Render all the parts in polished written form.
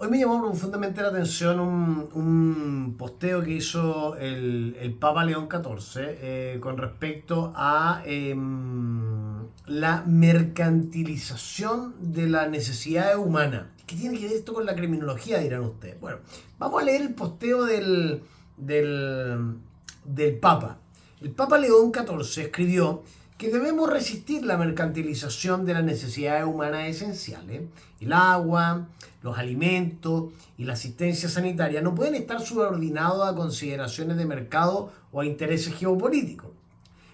Hoy me llamó profundamente la atención un posteo que hizo el Papa León XIV con respecto a la mercantilización de la necesidad humana. ¿Qué tiene que ver esto con la criminología, dirán ustedes? Bueno, vamos a leer el posteo del Papa. El Papa León XIV escribió que debemos resistir la mercantilización de las necesidades humanas esenciales. El agua, los alimentos y la asistencia sanitaria no pueden estar subordinados a consideraciones de mercado o a intereses geopolíticos.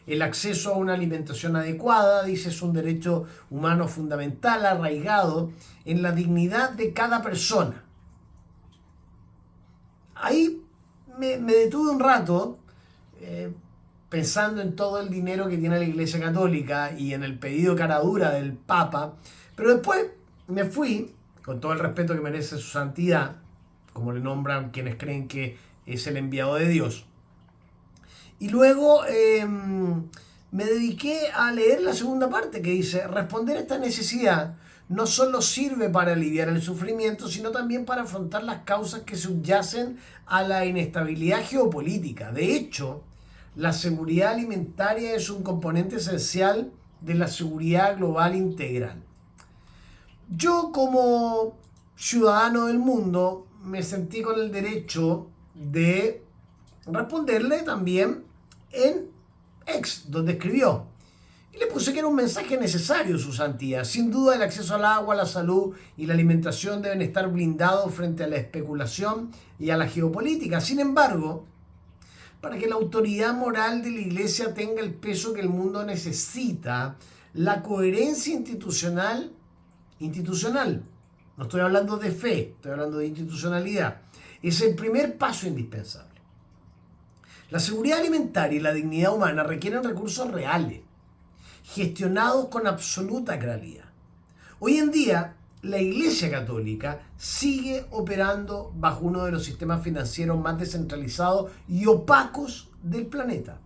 El acceso a una alimentación adecuada, dice, es un derecho humano fundamental arraigado en la dignidad de cada persona. Ahí me detuve un rato pensando en todo el dinero que tiene la Iglesia Católica y en el pedido cara dura del Papa, pero después me fui, con todo el respeto que merece su santidad, como le nombran quienes creen que es el enviado de Dios, y luego me dediqué a leer la segunda parte que dice: responder a esta necesidad no solo sirve para aliviar el sufrimiento, sino también para afrontar las causas que subyacen a la inestabilidad geopolítica. De hecho, la seguridad alimentaria es un componente esencial de la seguridad global integral. Yo, como ciudadano del mundo, me sentí con el derecho de responderle también en X, donde escribió. Y le puse que era un mensaje necesario, su santidad. Sin duda, el acceso al agua, la salud y la alimentación deben estar blindados frente a la especulación y a la geopolítica. Sin embargo, para que la autoridad moral de la Iglesia tenga el peso que el mundo necesita, la coherencia institucional, no estoy hablando de fe, estoy hablando de institucionalidad, es el primer paso indispensable. La seguridad alimentaria y la dignidad humana requieren recursos reales, gestionados con absoluta claridad. Hoy en día, la Iglesia Católica sigue operando bajo uno de los sistemas financieros más descentralizados y opacos del planeta.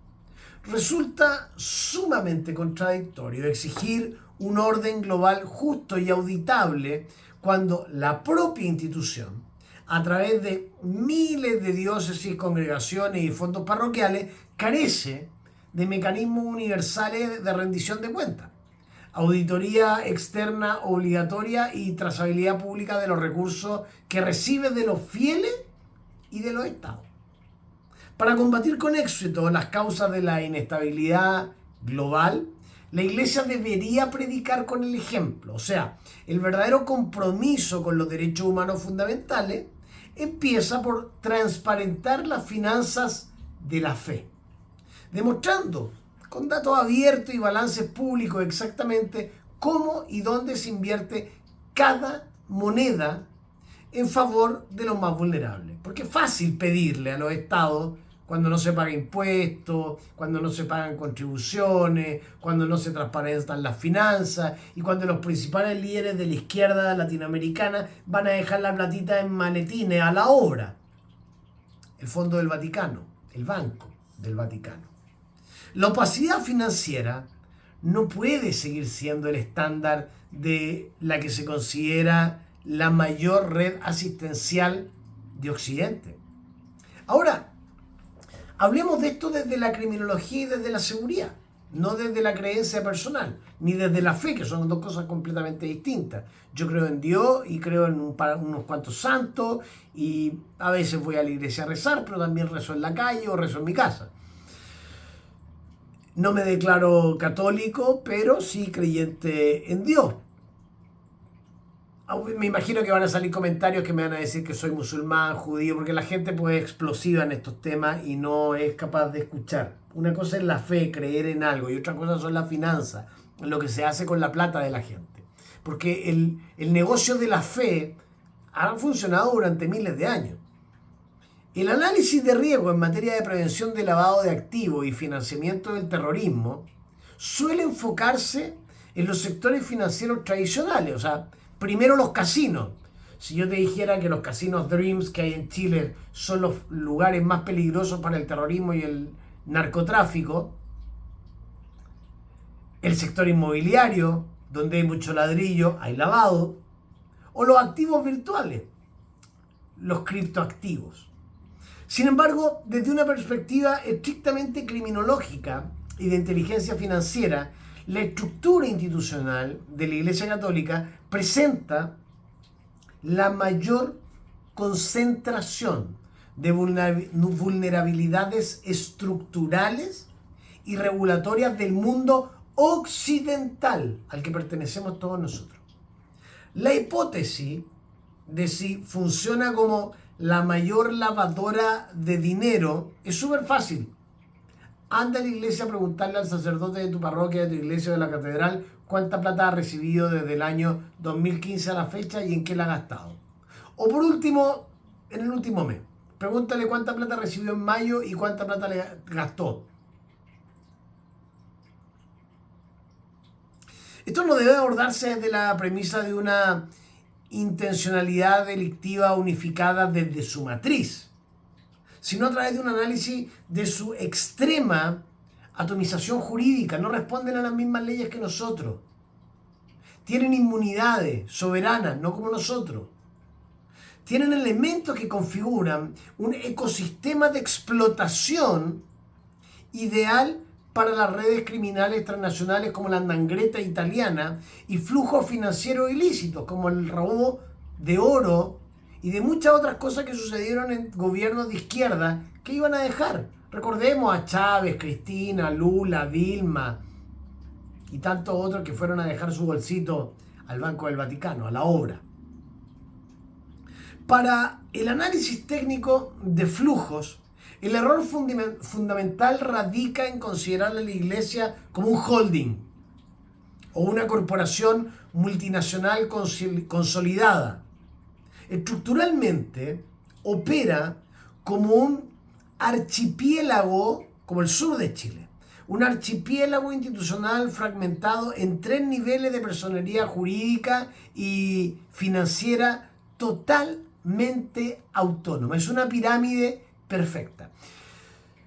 Resulta sumamente contradictorio exigir un orden global justo y auditable cuando la propia institución, a través de miles de diócesis, congregaciones y fondos parroquiales, carece de mecanismos universales de rendición de cuentas, auditoría externa obligatoria y trazabilidad pública de los recursos que recibe de los fieles y de los estados. Para combatir con éxito las causas de la inestabilidad global, la Iglesia debería predicar con el ejemplo. O sea, el verdadero compromiso con los derechos humanos fundamentales empieza por transparentar las finanzas de la fe, demostrando con datos abiertos y balances públicos exactamente cómo y dónde se invierte cada moneda en favor de los más vulnerables. Porque es fácil pedirle a los estados cuando no se pagan impuestos, cuando no se pagan contribuciones, cuando no se transparentan las finanzas y cuando los principales líderes de la izquierda latinoamericana van a dejar la platita en maletines a la obra. El Fondo del Vaticano, el Banco del Vaticano. La opacidad financiera no puede seguir siendo el estándar de la que se considera la mayor red asistencial de Occidente. Ahora, hablemos de esto desde la criminología y desde la seguridad, no desde la creencia personal, ni desde la fe, que son dos cosas completamente distintas. Yo creo en Dios y creo en unos cuantos santos y a veces voy a la iglesia a rezar, pero también rezo en la calle o rezo en mi casa. No me declaro católico, pero sí creyente en Dios. Me imagino que van a salir comentarios que me van a decir que soy musulmán, judío, porque la gente pues es explosiva en estos temas y no es capaz de escuchar. Una cosa es la fe, creer en algo, y otra cosa son las finanzas, lo que se hace con la plata de la gente. Porque el negocio de la fe ha funcionado durante miles de años. El análisis de riesgo en materia de prevención de lavado de activos y financiamiento del terrorismo suele enfocarse en los sectores financieros tradicionales, o sea, primero los casinos. Si yo te dijera que los casinos Dreams que hay en Chile son los lugares más peligrosos para el terrorismo y el narcotráfico, el sector inmobiliario, donde hay mucho ladrillo, hay lavado, o los activos virtuales, los criptoactivos. Sin embargo, desde una perspectiva estrictamente criminológica y de inteligencia financiera, la estructura institucional de la Iglesia Católica presenta la mayor concentración de vulnerabilidades estructurales y regulatorias del mundo occidental al que pertenecemos todos nosotros. La hipótesis de si funciona como la mayor lavadora de dinero es súper fácil. Anda a la iglesia a preguntarle al sacerdote de tu parroquia, de tu iglesia o de la catedral cuánta plata ha recibido desde el año 2015 a la fecha y en qué la ha gastado. O por último, en el último mes, pregúntale cuánta plata recibió en mayo y cuánta plata le gastó. Esto no debe abordarse desde la premisa de una intencionalidad delictiva unificada desde su matriz, sino a través de un análisis de su extrema atomización jurídica. No responden a las mismas leyes que nosotros. Tienen inmunidades soberanas, no como nosotros. Tienen elementos que configuran un ecosistema de explotación ideal para las redes criminales transnacionales como la Ndrangheta italiana y flujos financieros ilícitos como el robo de oro y de muchas otras cosas que sucedieron en gobiernos de izquierda que iban a dejar. Recordemos a Chávez, Cristina, Lula, Dilma y tantos otros que fueron a dejar su bolsito al Banco del Vaticano, a la obra. Para el análisis técnico de flujos, el error fundamental radica en considerar a la Iglesia como un holding o una corporación multinacional consolidada. Estructuralmente opera como un archipiélago, como el sur de Chile, un archipiélago institucional fragmentado en 3 niveles de personería jurídica y financiera totalmente autónoma. Es una pirámide perfecta.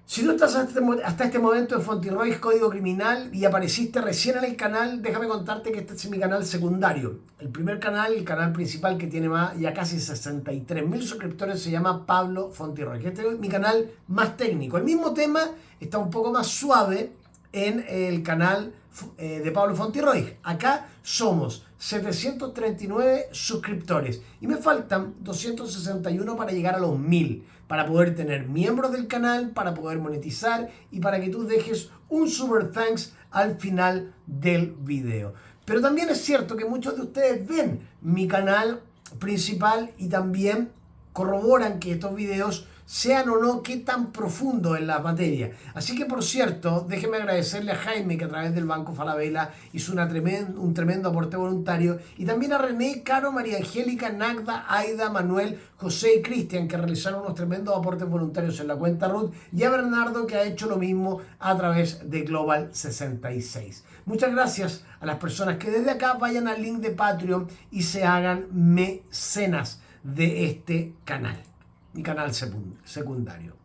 Si tú estás hasta este momento en Fontirrois Código Criminal y apareciste recién en el canal, déjame contarte que este es mi canal secundario. El primer canal, el canal principal que tiene ya casi 63.000 suscriptores, se llama Pablo Fontirrois. Este es mi canal más técnico. El mismo tema está un poco más suave en el canal de Pablo Fontirrois. Acá somos 739 suscriptores y me faltan 261 para llegar a los 1000, para poder tener miembros del canal, para poder monetizar y para que tú dejes un super thanks al final del video. Pero también es cierto que muchos de ustedes ven mi canal principal y también corroboran que estos videos sean o no qué tan profundo en la materia. Así que, por cierto, déjeme agradecerle a Jaime, que a través del Banco Falabella hizo un tremendo aporte voluntario, y también a René, Caro, María Angélica, Nagda, Aida, Manuel, José y Cristian, que realizaron unos tremendos aportes voluntarios en la cuenta Ruth, y a Bernardo, que ha hecho lo mismo a través de Global 66. Muchas gracias a las personas que desde acá vayan al link de Patreon y se hagan mecenas de este canal, mi canal secundario.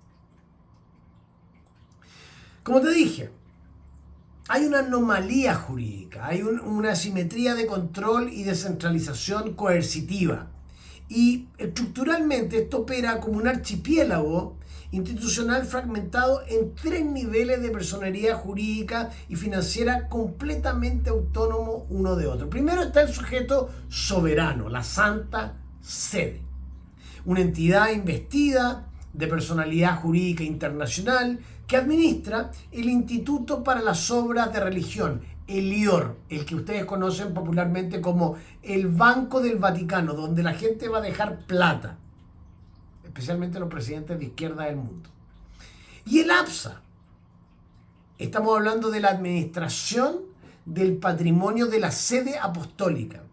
Como te dije, hay una anomalía jurídica, hay una asimetría de control y descentralización coercitiva. Y estructuralmente esto opera como un archipiélago institucional fragmentado en 3 niveles de personería jurídica y financiera completamente autónomo uno de otro. Primero está el sujeto soberano, la Santa Sede, una entidad investida de personalidad jurídica internacional que administra el Instituto para las Obras de Religión, el IOR, el que ustedes conocen popularmente como el Banco del Vaticano, donde la gente va a dejar plata, especialmente los presidentes de izquierda del mundo. Y el APSA, estamos hablando de la administración del patrimonio de la sede apostólica.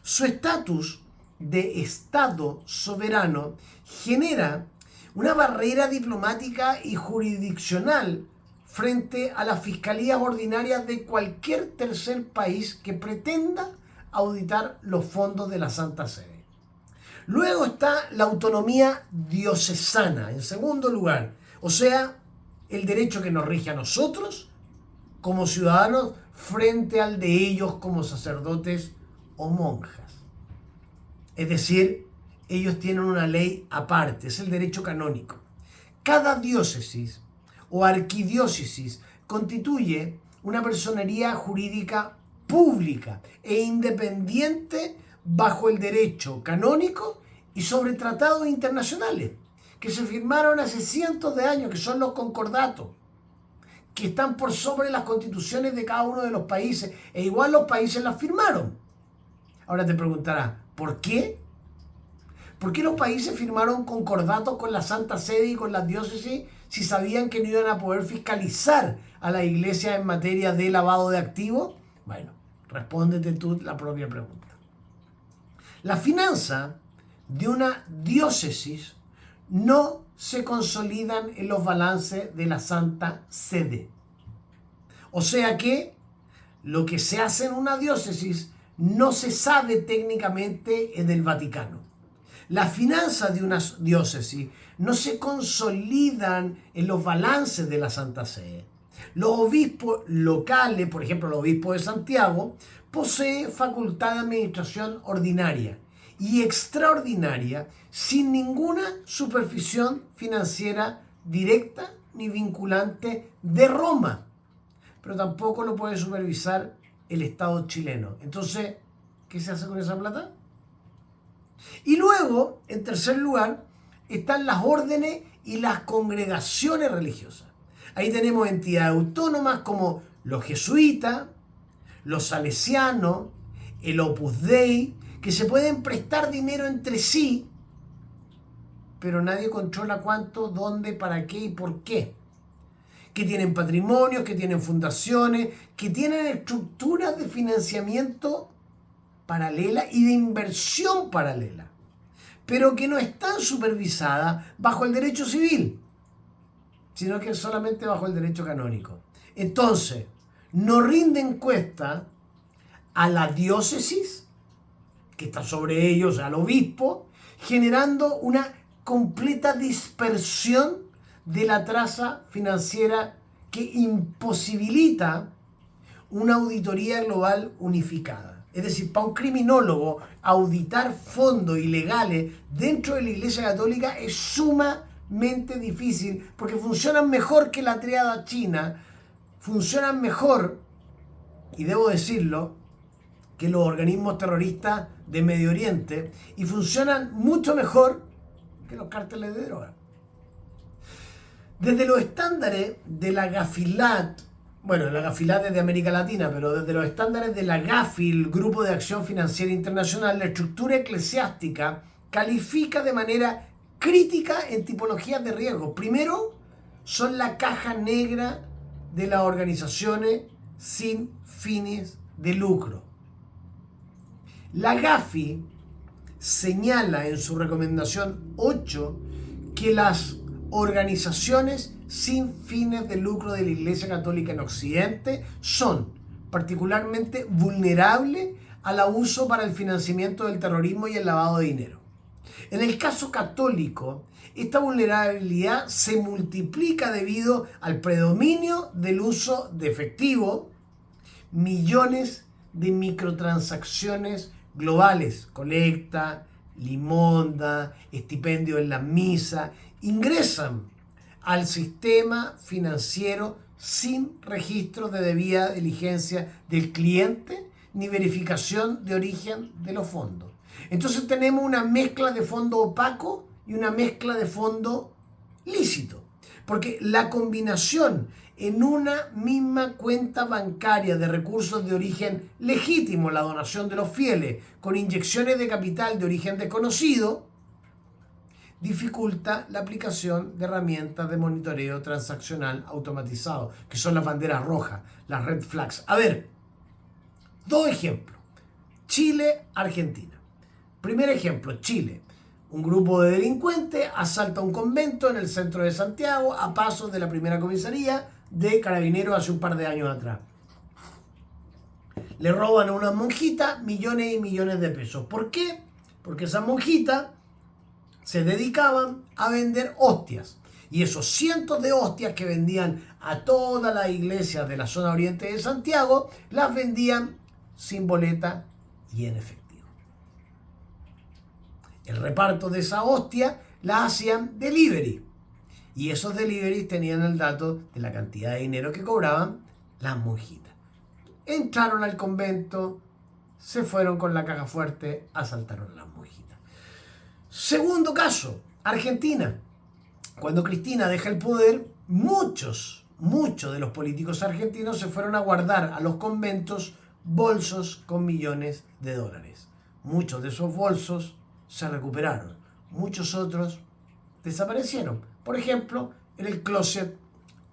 Su estatus de Estado soberano genera una barrera diplomática y jurisdiccional frente a las fiscalías ordinarias de cualquier tercer país que pretenda auditar los fondos de la Santa Sede. Luego está la autonomía diocesana, en segundo lugar, o sea, el derecho que nos rige a nosotros como ciudadanos frente al de ellos como sacerdotes o monjas. Es decir, ellos tienen una ley aparte, es el derecho canónico. Cada diócesis o arquidiócesis constituye una personería jurídica pública e independiente bajo el derecho canónico y sobre tratados internacionales que se firmaron hace cientos de años, que son los concordatos, que están por sobre las constituciones de cada uno de los países, e igual los países las firmaron. Ahora te preguntarás, ¿por qué? ¿Por qué los países firmaron concordatos con la Santa Sede y con las diócesis si sabían que no iban a poder fiscalizar a la iglesia en materia de lavado de activos? Bueno, respóndete tú la propia pregunta. La finanza de una diócesis no se consolidan en los balances de la Santa Sede. O sea que lo que se hace en una diócesis no se sabe técnicamente en el Vaticano. Las finanzas de una diócesis no se consolidan en los balances de la Santa Sede. Los obispos locales, por ejemplo, el obispo de Santiago, posee facultad de administración ordinaria y extraordinaria sin ninguna supervisión financiera directa ni vinculante de Roma. Pero tampoco lo puede supervisar el Estado chileno. Entonces, ¿qué se hace con esa plata? Y luego, en tercer lugar, están las órdenes y las congregaciones religiosas. Ahí tenemos entidades autónomas como los jesuitas, los salesianos, el Opus Dei, que se pueden prestar dinero entre sí, pero nadie controla cuánto, dónde, para qué y por qué. Que tienen patrimonios, que tienen fundaciones, que tienen estructuras de financiamiento paralela y de inversión paralela, pero que no están supervisadas bajo el derecho civil, sino que solamente bajo el derecho canónico. Entonces, no rinden cuenta a la diócesis, que está sobre ellos, al obispo, generando una completa dispersión de la traza financiera que imposibilita una auditoría global unificada. Es decir, para un criminólogo, auditar fondos ilegales dentro de la Iglesia Católica es sumamente difícil porque funcionan mejor que la triada china, funcionan mejor, y debo decirlo, que los organismos terroristas de Medio Oriente, y funcionan mucho mejor que los cárteles de droga. Desde los estándares de la Gafilat, bueno, la Gafilat es de América Latina, pero desde los estándares de la GAFI, el Grupo de Acción Financiera Internacional, la estructura eclesiástica califica de manera crítica en tipologías de riesgo. Primero, son la caja negra de las organizaciones sin fines de lucro. La GAFI señala en su recomendación 8 que las organizaciones sin fines de lucro de la Iglesia Católica en Occidente son particularmente vulnerables al abuso para el financiamiento del terrorismo y el lavado de dinero. En el caso católico, esta vulnerabilidad se multiplica debido al predominio del uso de efectivo, millones de microtransacciones globales, colecta, limonda, estipendio en la misa, ingresan al sistema financiero sin registro de debida diligencia del cliente ni verificación de origen de los fondos. Entonces tenemos una mezcla de fondo opaco y una mezcla de fondo lícito, porque la combinación en una misma cuenta bancaria de recursos de origen legítimo, la donación de los fieles, con inyecciones de capital de origen desconocido, dificulta la aplicación de herramientas de monitoreo transaccional automatizado, que son las banderas rojas, las red flags. A ver, dos ejemplos. Chile, Argentina. Primer ejemplo, Chile. Un grupo de delincuentes asalta un convento en el centro de Santiago a pasos de la primera comisaría de Carabineros hace un par de años atrás. Le roban a una monjita millones y millones de pesos. ¿Por qué? Porque esas monjitas se dedicaban a vender hostias. Y esos cientos de hostias que vendían a todas las iglesias de la zona oriente de Santiago, las vendían sin boleta y en efectivo. El reparto de esa hostia la hacían delivery. Y esos deliveries tenían el dato de la cantidad de dinero que cobraban las monjitas. Entraron al convento, se fueron con la caja fuerte, asaltaron a las monjitas. Segundo caso, Argentina. Cuando Cristina deja el poder, muchos de los políticos argentinos se fueron a guardar a los conventos bolsos con millones de dólares. Muchos de esos bolsos se recuperaron, muchos otros desaparecieron. Por ejemplo, en el closet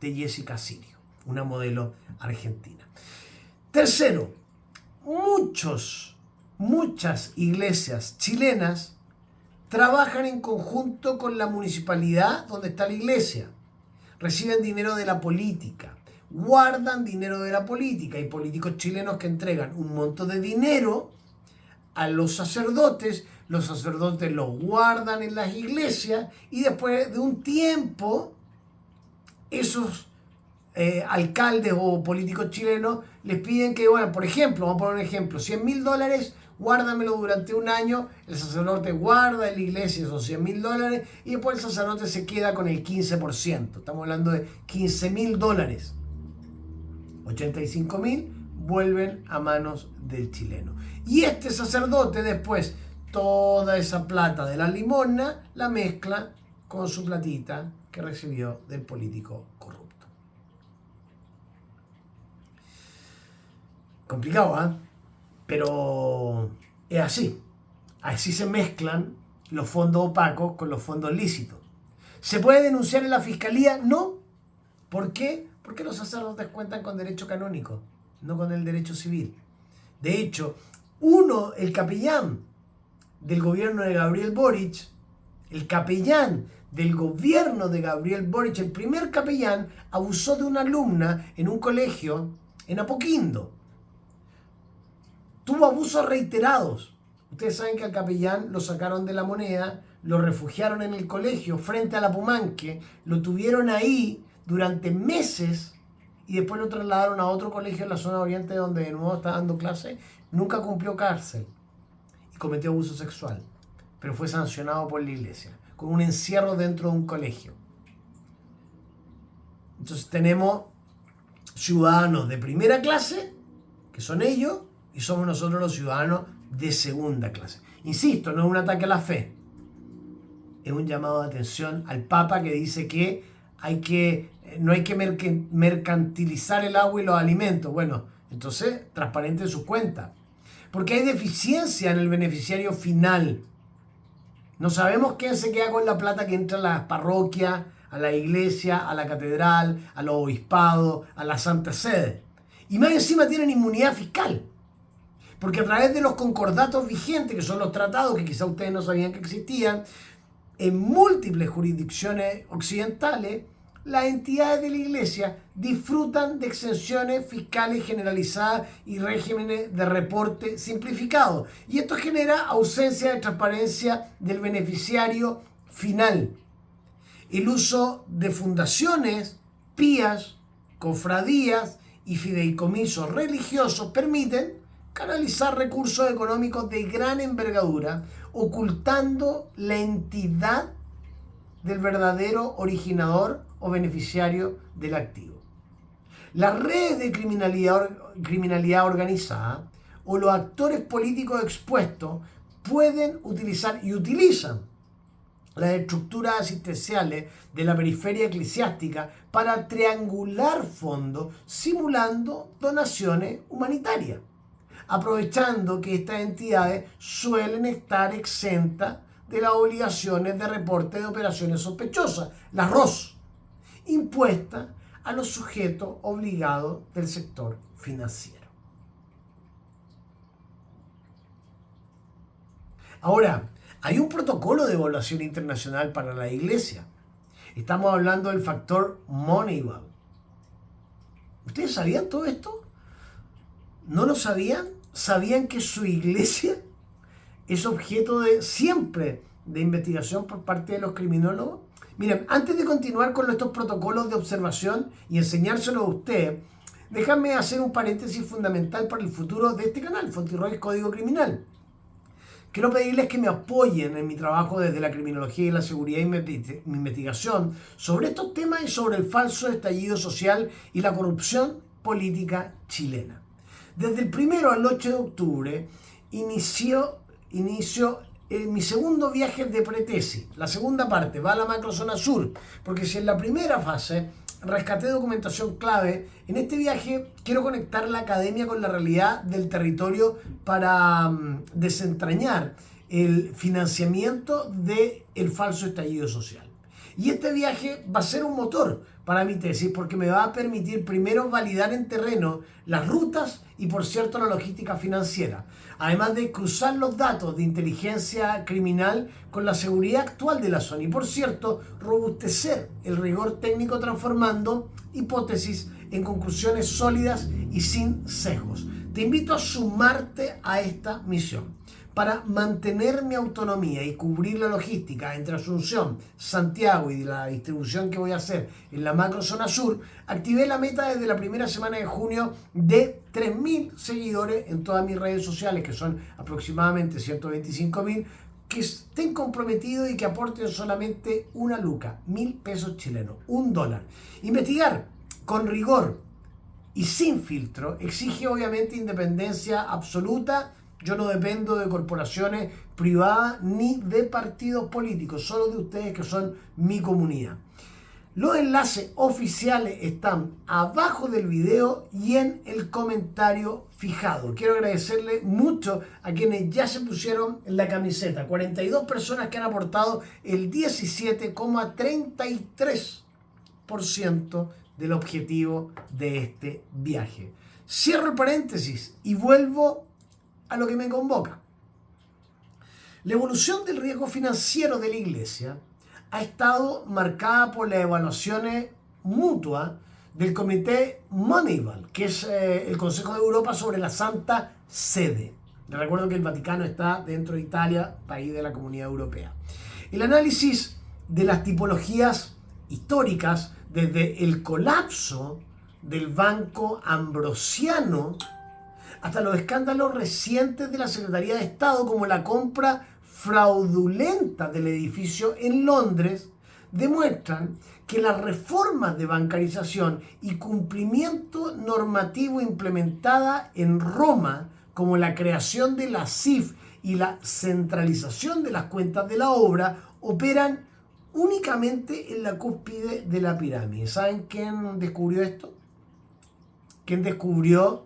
de Jessica Sirio, una modelo argentina. Tercero, muchas iglesias chilenas trabajan en conjunto con la municipalidad donde está la iglesia. Reciben dinero de la política, guardan dinero de la política. Hay políticos chilenos que entregan un monto de dinero a los sacerdotes los guardan en las iglesias y después de un tiempo esos alcaldes o políticos chilenos les piden que, bueno, por ejemplo, vamos a poner un ejemplo, $100.000, guárdamelo durante un año, el sacerdote guarda en la iglesia esos $100.000 y después el sacerdote se queda con el 15%. Estamos hablando de $15.000. 85.000 vuelven a manos del chileno. Y este sacerdote después toda esa plata de la limosna la mezcla con su platita que recibió del político corrupto. Complicado, ¿eh? Pero es así. Así se mezclan los fondos opacos con los fondos lícitos. ¿Se puede denunciar en la fiscalía? No. ¿Por qué? Porque los sacerdotes cuentan con derecho canónico, no con el derecho civil. De hecho, el capellán del gobierno de Gabriel Boric, el primer capellán, abusó de una alumna en un colegio en Apoquindo. Tuvo abusos reiterados. Ustedes saben que al capellán lo sacaron de La Moneda, lo refugiaron en el colegio frente a la Pumanque, lo tuvieron ahí durante meses y después lo trasladaron a otro colegio en la zona oriente donde de nuevo está dando clase. Nunca cumplió cárcel y cometió abuso sexual, pero fue sancionado por la iglesia con un encierro dentro de un colegio. Entonces tenemos ciudadanos de primera clase, que son ellos, y somos nosotros los ciudadanos de segunda clase. Insisto, no es un ataque a la fe, es un llamado de atención al Papa que dice que no hay que mercantilizar el agua y los alimentos. Bueno, entonces transparenten sus cuentas, porque hay deficiencia en el beneficiario final. No sabemos quién se queda con la plata que entra a las parroquias, a la iglesia, a la catedral, a los obispados, a la Santa Sede. Y más encima tienen inmunidad fiscal, porque a través de los concordatos vigentes, que son los tratados que quizá ustedes no sabían que existían, en múltiples jurisdicciones occidentales, las entidades de la iglesia disfrutan de exenciones fiscales generalizadas y regímenes de reporte simplificado. Y esto genera ausencia de transparencia del beneficiario final. El uso de fundaciones, pías, cofradías y fideicomisos religiosos permiten canalizar recursos económicos de gran envergadura, ocultando la entidad del verdadero originador o beneficiario del activo. Las redes de criminalidad organizada o los actores políticos expuestos pueden utilizar y utilizan las estructuras asistenciales de la periferia eclesiástica para triangular fondos simulando donaciones humanitarias, aprovechando que estas entidades suelen estar exentas de las obligaciones de reporte de operaciones sospechosas, las ROS, impuestas a los sujetos obligados del sector financiero. Ahora, hay un protocolo de evaluación internacional para la iglesia. Estamos hablando del factor Moneyval. ¿Ustedes sabían todo esto? ¿No lo sabían? ¿Sabían que su iglesia es objeto siempre de investigación por parte de los criminólogos? Miren, antes de continuar con estos protocolos de observación y enseñárselos a usted, déjame hacer un paréntesis fundamental para el futuro de este canal, Fontirroy Código Criminal. quiero pedirles que me apoyen en mi trabajo desde la criminología y la seguridad y mi investigación sobre estos temas y sobre el falso estallido social y la corrupción política chilena. Desde el 1 al 8 de octubre inicio mi segundo viaje de pretesis. La segunda parte va a la macrozona sur, porque si en la primera fase rescaté documentación clave, en este viaje quiero conectar la academia con la realidad del territorio para desentrañar el financiamiento del falso estallido social. Y este viaje va a ser un motor para mi tesis porque me va a permitir primero validar en terreno las rutas y, por cierto, la logística financiera, además de cruzar los datos de inteligencia criminal con la seguridad actual de la zona y, por cierto, robustecer el rigor técnico transformando hipótesis en conclusiones sólidas y sin sesgos. Te invito a sumarte a esta misión. Para mantener mi autonomía y cubrir la logística entre Asunción, Santiago y la distribución que voy a hacer en la macrozona sur, activé la meta desde la primera semana de junio de 3.000 seguidores en todas mis redes sociales, que son aproximadamente 125.000, que estén comprometidos y que aporten solamente una luca, 1.000 pesos chilenos, $1. Investigar con rigor y sin filtro exige obviamente independencia absoluta. Yo no dependo de corporaciones privadas ni de partidos políticos, solo de ustedes que son mi comunidad. Los enlaces oficiales están abajo del video y en el comentario fijado. Quiero agradecerle mucho a quienes ya se pusieron en la camiseta. 42 personas que han aportado el 17,33% del objetivo de este viaje. Cierro el paréntesis y vuelvo a lo que me convoca. La evolución del riesgo financiero de la Iglesia ha estado marcada por las evaluaciones mutuas del Comité Moneyval, que es el Consejo de Europa sobre la Santa Sede. Les recuerdo que el Vaticano está dentro de Italia, país de la Comunidad Europea. El análisis de las tipologías históricas desde el colapso del Banco Ambrosiano hasta los escándalos recientes de la Secretaría de Estado, como la compra fraudulenta del edificio en Londres, demuestran que las reformas de bancarización y cumplimiento normativo implementada en Roma, como la creación de la CIF y la centralización de las cuentas de la obra, operan únicamente en la cúspide de la pirámide. ¿Saben quién descubrió esto? ¿Quién descubrió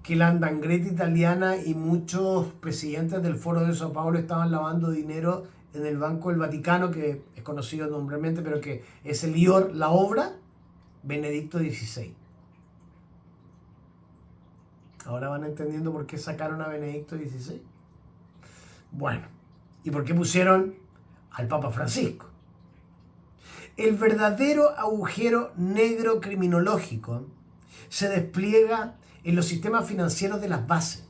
que la andangreta italiana y muchos presidentes del Foro de Sao Paulo estaban lavando dinero en el Banco del Vaticano, que es conocido nombremente, pero que es el IOR, la obra? Benedicto XVI. Ahora van entendiendo por qué sacaron a Benedicto XVI. Bueno, ¿y por qué pusieron al Papa Francisco? El verdadero agujero negro criminológico se despliega en los sistemas financieros de las bases,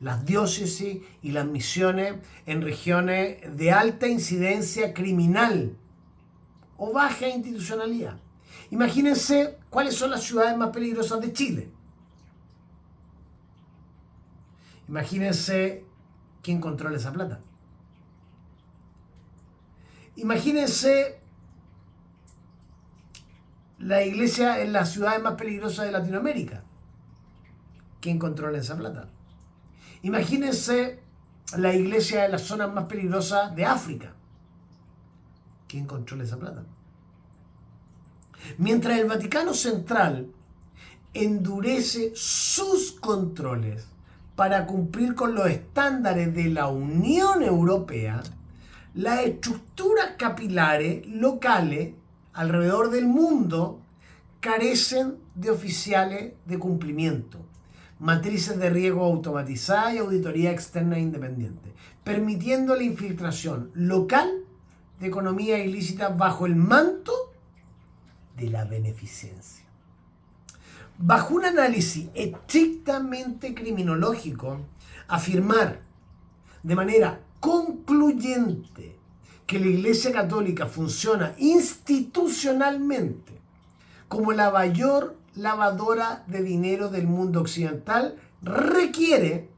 las diócesis y las misiones en regiones de alta incidencia criminal o baja institucionalidad. Imagínense cuáles son las ciudades más peligrosas de Chile. Imagínense quién controla esa plata. Imagínense la iglesia en las ciudades más peligrosas de Latinoamérica. ¿Quién controla esa plata? Imagínense la iglesia en las zonas más peligrosas de África. ¿Quién controla esa plata? Mientras el Vaticano Central endurece sus controles para cumplir con los estándares de la Unión Europea, las estructuras capilares locales alrededor del mundo carecen de oficiales de cumplimiento, matrices de riesgo automatizadas y auditoría externa independiente, permitiendo la infiltración local de economía ilícita bajo el manto de la beneficencia. Bajo un análisis estrictamente criminológico, afirmar de manera concluyente que la Iglesia Católica funciona institucionalmente como la mayor lavadora de dinero del mundo occidental requiere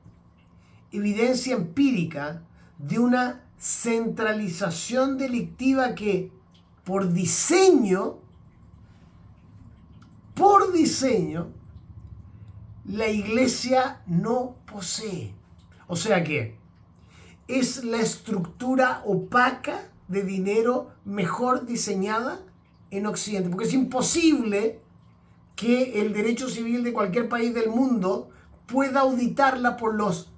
evidencia empírica de una centralización delictiva que por diseño, la iglesia no posee. O sea que es la estructura opaca de dinero mejor diseñada en Occidente, porque es imposible que el derecho civil de cualquier país del mundo pueda auditarla por los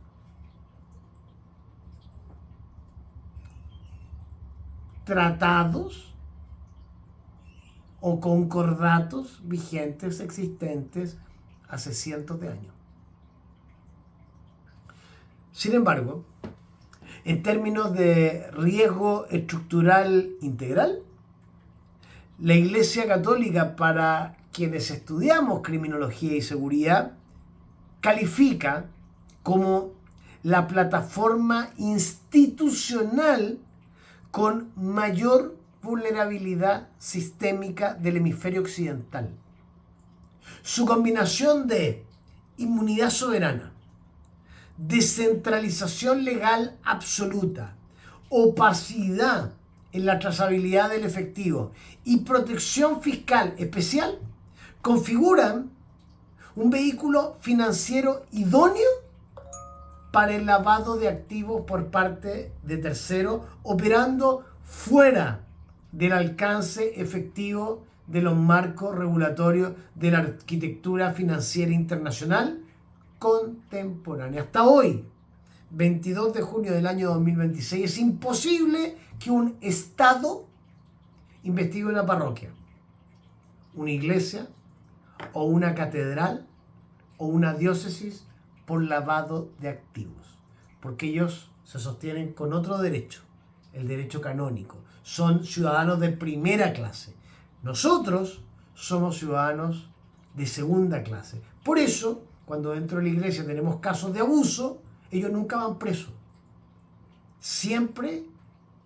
tratados o concordatos vigentes, existentes hace cientos de años. Sin embargo, en términos de riesgo estructural integral, la Iglesia Católica, para quienes estudiamos criminología y seguridad, califica como la plataforma institucional con mayor vulnerabilidad sistémica del hemisferio occidental. Su combinación de inmunidad soberana, descentralización legal absoluta, opacidad en la trazabilidad del efectivo y protección fiscal especial configuran un vehículo financiero idóneo para el lavado de activos por parte de terceros, operando fuera del alcance efectivo de los marcos regulatorios de la arquitectura financiera internacional contemporánea. Hasta hoy, 22 de junio del año 2026, es imposible que un Estado investigue una parroquia, una iglesia o una catedral o una diócesis por lavado de activos, porque ellos se sostienen con otro derecho, el derecho canónico. Son ciudadanos de primera clase. Nosotros somos ciudadanos de segunda clase. Por eso, cuando dentro de la iglesia tenemos casos de abuso, ellos nunca van presos. Siempre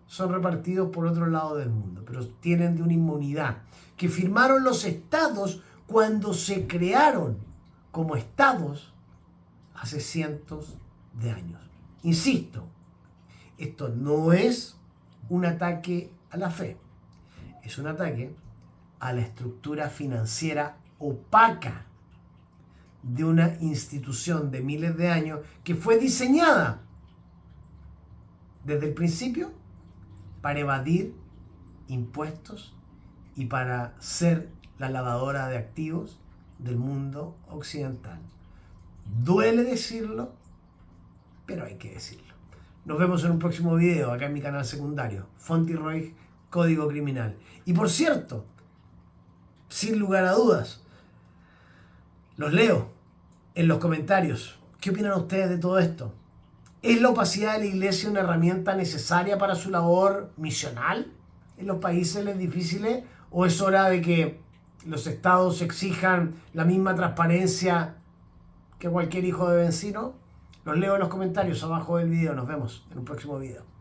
son repartidos por otro lado del mundo, pero tienen de una inmunidad que firmaron los estados cuando se crearon como estados hace cientos de años. Insisto, esto no es un ataque a la fe, es un ataque a la estructura financiera opaca de una institución de miles de años que fue diseñada desde el principio para evadir impuestos y para ser la lavadora de activos del mundo occidental. Duele decirlo, pero hay que decirlo. Nos vemos en un próximo video acá en mi canal secundario, Fonty Código Criminal. Y por cierto, sin lugar a dudas, los leo en los comentarios. ¿Qué opinan ustedes de todo esto? ¿Es la opacidad de la iglesia una herramienta necesaria para su labor misional en los países difíciles? ¿O es hora de que los estados exijan la misma transparencia que cualquier hijo de vecino? Los leo en los comentarios abajo del video. Nos vemos en un próximo video.